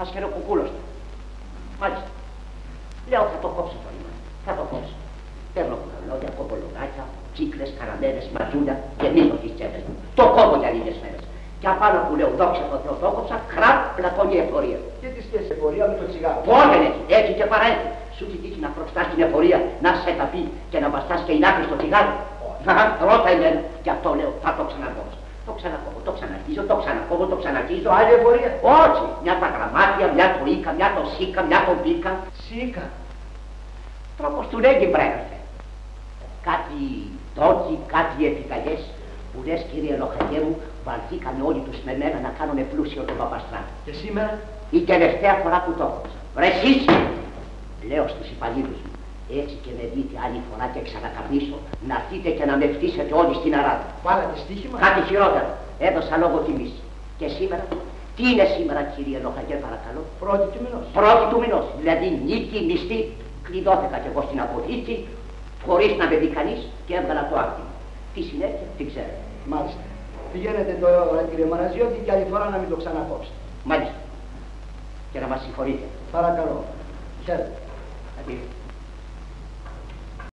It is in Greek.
Ασχεροκουκούλωστα. Μάλιστα. Λέω θα το κόψω το ρήμα. Θα το κόψω. Παίρνω κουραλόδια, κομπολογάκια, τσίκλες, καραμέλες, ματζούλια και μείνω τις τσέπες μου. Το κόβω για λίγες μέρες. Και απάνω που λέω δόξα τω Θεώ το κόψα, κραπ, πλακώνει η εφορία. Και τι σχέση εφορία με το τσιγάρο. Πώς δεν έτσι, έτσι και παρά έτσι. Σου έχει τύχει να προστάς την εφορία, να σε ταπεί και να βαστάς και η άκρη στο τσιγάρο. Ρώτα εμένα. Γι' αυτό λέω θα το ξανακόψω. Το ξανακόβω, το ξαναρχίζω, το ξανακόβω, το ξαναρχίζω. Άλλη εφορία. Όχι, μια τα γραμμάτια, μια το ίκα, μια το σίκα, μια το μπίκα. Σίκα. Τρόπος του λέγει μπρέφε. Κάτι τότσι, κάτι επιταγές που λες κύριε Λοχαγέ μου, βαλθήκανε όλοι τους με μένα να κάνουνε πλούσιο τον Παπαστράτο. Και σήμερα. Η τελευταία φορά που το έκοψα. Βρε εσείς, λέω στους υπαλλήλους μου, έτσι και με δείτε άλλη φορά και ξανακαρνήσω, να έρθετε και να με φτύσετε όλοι στην Αράδα. Βάλατε στοίχημα. Κάτι χειρότερο. Έδωσα λόγο τιμής. Και σήμερα, τι είναι σήμερα κύριε Λοχαγέ παρακαλώ? Πρώτη του μηνός. Πρώτη του μηνός. Δηλαδή νίκη, μισθή, κλειδώθηκα κι εγώ στην αποθήκη, χωρίς να με δει κανείς και έβγαλα το άκρη. Τι συνέχεια, τι ξέρω. Μάλιστα. Πηγαίνετε τώρα κύριε Μαραζιώτη και άλλη φορά να μην το ξανακόψετε. Μάλιστα. Και να μας συγχωρείτε. Παρακαλώ. Χαίρετε. Αντί.